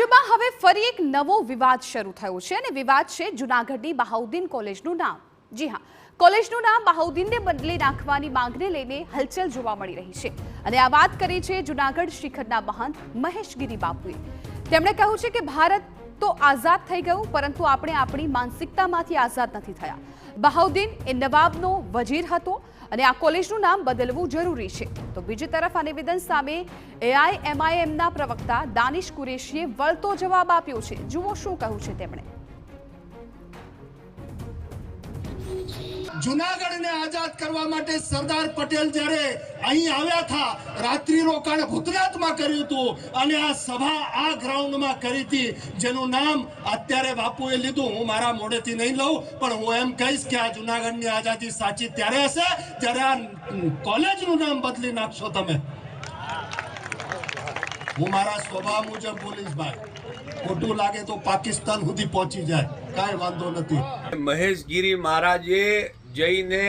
રાજ્યમાં હવે ફરી એક નવો વિવાદ શરૂ થયો છે અને વિવાદ છે જૂનાગઢની બહાઉદ્દીન કોલેજનું નામ। જી હા, કોલેજનું નામ બહાઉદ્દીનને બદલી નાખવાની માંગને લઈને હલચલ જોવા મળી રહી છે અને આ વાત કરી છે જૂનાગઢ શિખરના મહંત મહેશગીરી બાપુએ। તેમણે કહ્યું છે કે ભારત તો આઝાદ થઈ ગયું, પરંતુ આપણે આપણી માનસિકતામાંથી આઝાદ નથી થયા। બહાઉદ્દીન એ નવાબનો વજીર હતો અને આ કોલેજનું નામ બદલવું જરૂરી છે। તો બીજી તરફ આ નિવેદન સામે એઆઈએમઆઈએમના પ્રવક્તા દાનિશ કુરેશીએ વળતો જવાબ આપ્યો છે। જુઓ શું કહ્યું છે તેમણે। જૂનાગઢને આઝાદ કરવા માટે સરદાર પટેલ જ્યારે અહીં આવ્યા હતા, રાત્રિ રોકાણ ભૂતનાથમાં કર્યું હતું અને આ સભા આ ગ્રાઉન્ડમાં કરી હતી, જેનું નામ અત્યારે બાપુએ લીધું। હું મારા મોઢેથી નહીં લઉં, પણ હું એમ કહીશ કે આ જૂનાગઢની આઝાદી સાચી ત્યારે હશે જ્યારે આ કોલેજનું નામ બદલી નાખશો તમે। હું મારા સ્વભાવ મુજબ બોલીશ ભાઈ, ખોટું લાગે તો પાકિસ્તાન સુધી પહોંચી જાય, કાંઈ વાંધો નથી। મહેશગીરી મહારાજે જઈને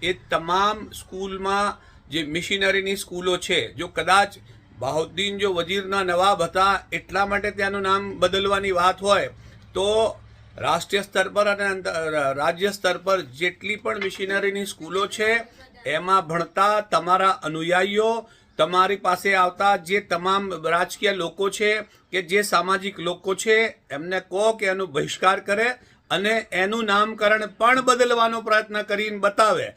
એ તમામ સ્કૂલમાં જે મિશનરીની સ્કૂલો છે, જો કદાચ બહાઉદ્દીન જો વજીરના નવાબ હતા એટલા માટે ત્યાંનું નામ બદલવાની વાત હોય તો રાષ્ટ્રીય સ્તર પર અને રાજ્ય સ્તર પર જેટલી પણ મિશનરીની સ્કૂલો છે એમાં ભણતા તમારા અનુયાયીઓ, તમારી પાસે આવતા જે તમામ રાજકીય લોકો છે કે જે સામાજિક લોકો છે એમને કહો કે એનો બહિષ્કાર કરે અને એનું નામકરણ પણ બદલવાનો પ્રયત્ન કરીને બતાવે।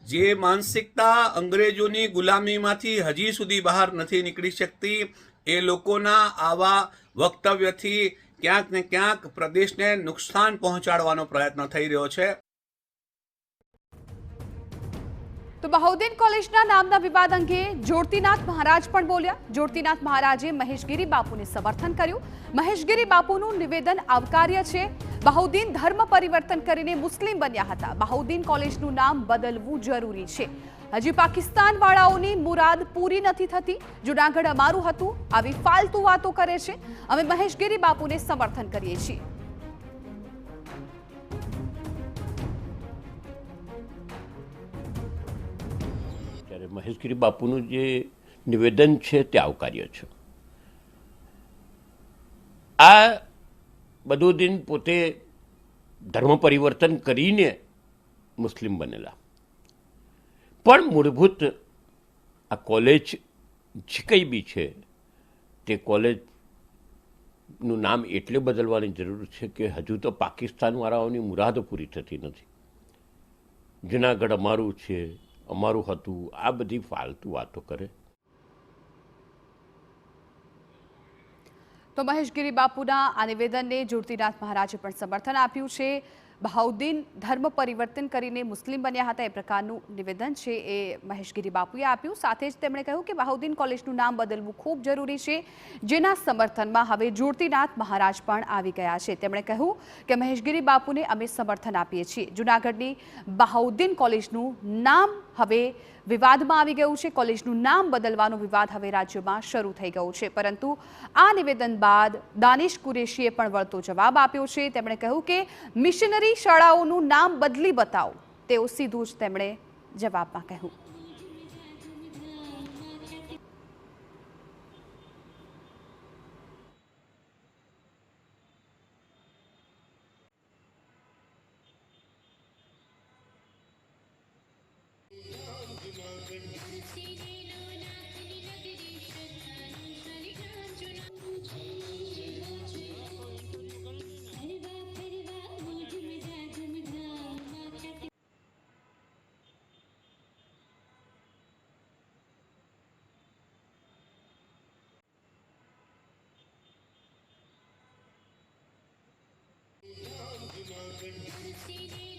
જે માનસિકતા અંગ્રેજોની ગુલામીમાંથી હજી સુધી બહાર નથી નીકળી શકતી, એ લોકોના આવા વક્તવ્યથી ક્યાંક ને ક્યાંક પ્રદેશને નુકસાન પહોંચાડવાનો પ્રયત્ન થઈ રહ્યો છે। તો બહાઉદ્દીન કોલેજના નામના વિવાદ અંગે જ્યોતિનાથ મહારાજ પણ બોલ્યા। જ્યોતિનાથ મહારાજે મહેશગીરી બાપુને સમર્થન કર્યું। મહેશગીરી બાપુનું નિવેદન આવકાર્ય છે। બહાઉદ્દીન ધર્મ પરિવર્તન કરીને મુસ્લિમ બન્યા હતા। બહાઉદ્દીન કોલેજનું નામ બદલવું જરૂરી છે। હજી પાકિસ્તાન વાળાઓની મુરાદ પૂરી નથી થતી। જૂનાગઢ અમારું હતું, આવી ફાલતુ વાતો કરે છે। અમે મહેશગીરી બાપુને સમર્થન કરીએ છીએ। મહેશગીરી બાપુનું જે નિવેદન છે તે આવકાર્ય છે। આ બહાઉદ્દીન પોતે ધર્મ પરિવર્તન કરીને મુસ્લિમ બનેલા, પણ મૂળભૂત આ કોલેજ જે કંઈ બી છે તે કોલેજનું નામ એટલે બદલવાની જરૂર છે કે હજુ તો પાકિસ્તાનવાળાઓની મુરાદ પૂરી થતી નથી। જૂનાગઢ અમારું છે, અમારું હતું, આ બધી ફાલતુ વાતો કરે। તો મહેશગીરી બાપુના આ નિવેદનને જ્યોતિનાથ મહારાજે પણ સમર્થન આપ્યું છે। બહાઉદ્દીન ધર્મ પરિવર્તન કરીને મુસ્લિમ બન્યા હતા એ પ્રકારનું નિવેદન છે એ મહેશગીરી બાપુએ આપ્યું। સાથે જ તેમણે કહ્યું કે બહાઉદ્દીન કોલેજનું નામ બદલવું ખૂબ જરૂરી છે, જેના સમર્થનમાં હવે જ્યોતિનાથ મહારાજ પણ આવી ગયા છે। તેમણે કહ્યું કે મહેશગીરી બાપુને અમે સમર્થન આપીએ છીએ। જૂનાગઢની બહાઉદ્દીન કોલેજનું નામ હવે વિવાદમાં આવી ગયું છે। કોલેજનું નામ બદલવાનો વિવાદ હવે રાજ્યમાં શરૂ થઈ ગયો છે, પરંતુ આ નિવેદન બાદ દાનિશ કુરેશીએ પણ વળતો જવાબ આપ્યો છે। તેમણે કહ્યું કે મિશનરી શાળાઓનું નામ બદલી બતાવો, તેવું સીધું જ તેમણે જવાબમાં કહ્યું। Juna